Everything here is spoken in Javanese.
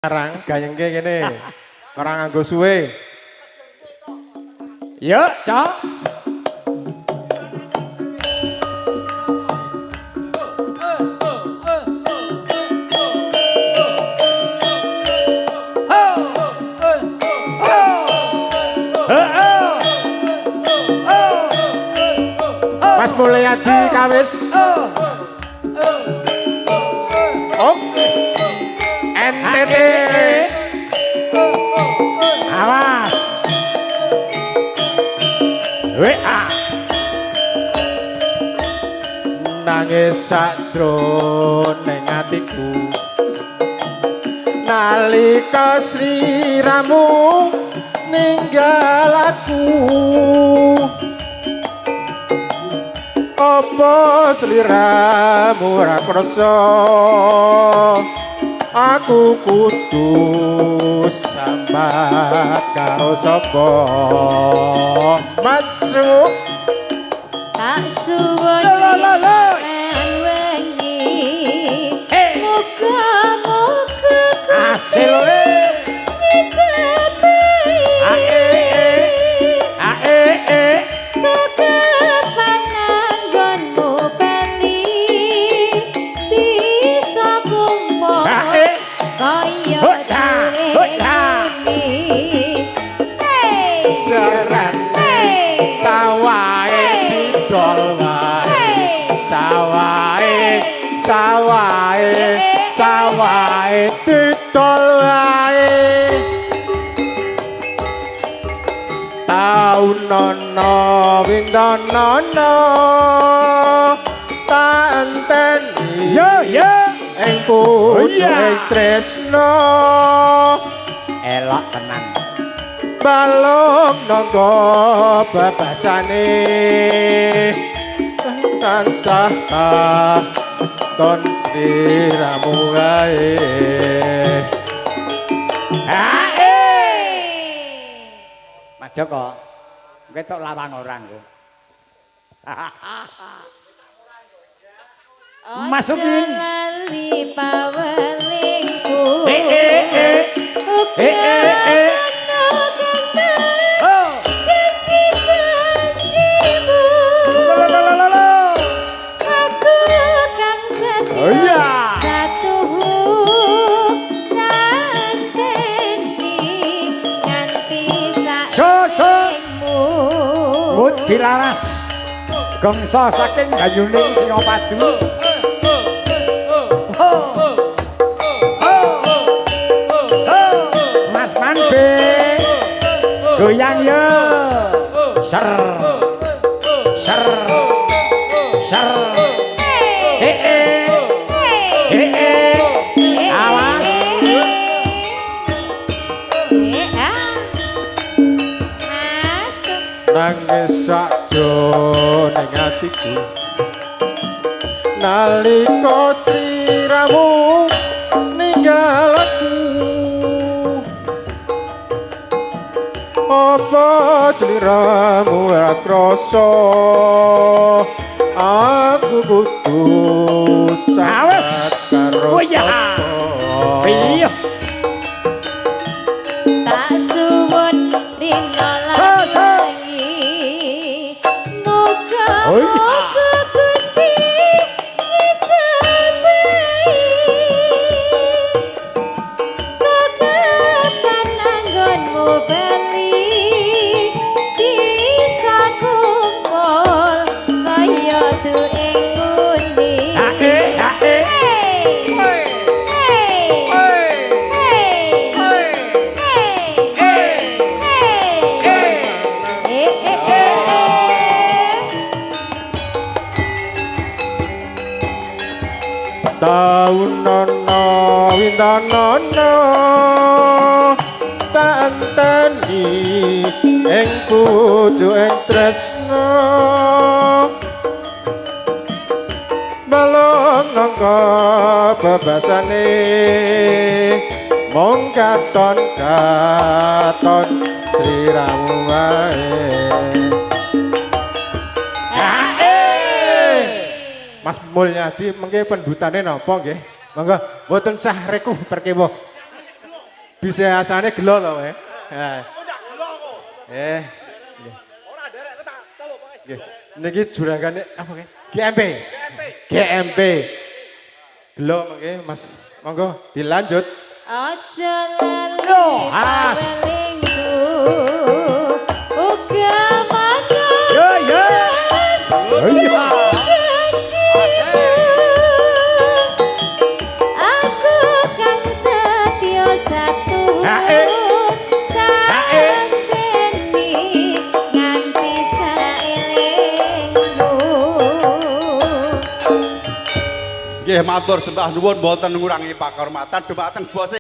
Sekarang gayengke kene. Ora nganggo suwe. Yuk, Cok. Mas Mulyadi kawis. Oh. NTT. Awas. WA. Nangis sakjroning atiku. Nalika sliramu ninggal aku. Apa sliramu ora krasa aku kudu sambat karo sapa masuk tak suwun wengi muga-muga Asil we. sawahe didol wae taunana windanana tanteni Yo yo ing pucuk tresna elok tenan. balung nangga babasane tansah ton sliramu wae Mas Joko, ketok lawang orang kok. Masukin. lali pawelingku Oh. janji-janjimu aku kang setia Oh iya. satu tanteni nganti saikmu Mut dilaras. Gongso saking gayuning Singapadu. Mas Manbe. Goyang yo. Ser. Ser. Ser. Awas. nangis sakjroning atiku nalika sliramu ninggal aku apa sliramu ora krasa aku kudu Awas. karo Oh ya. sapa. Iya. tak suwun dina langi muga-muga Gusti ngijabahi sakapan anggonmu bali bisa kumpul kaya tuing pundi taunana windanana tanteni ing pucuking tresna balung nangka babasane mung katon sliramu wae Mas Mulyadi mengke pendutane napa nggih? Monggo mboten sah rekuh perkewuh. Bisa asane gelo to kowe. Ha. Ora derek tak celuk pokoke. Nggih. Niki juragane apa ke? GMP. GMP. Gelo mangke Mas. Monggo dilanjut. Aja lali Loh, as. pawelingku uga mangan Yo yo. Iya. janjimu aku kang setya satu Hae. Hae. kanteni nganti saelingmu Nggih matur sembah nuwun mboten ngurangi pakurmatan dumateng bos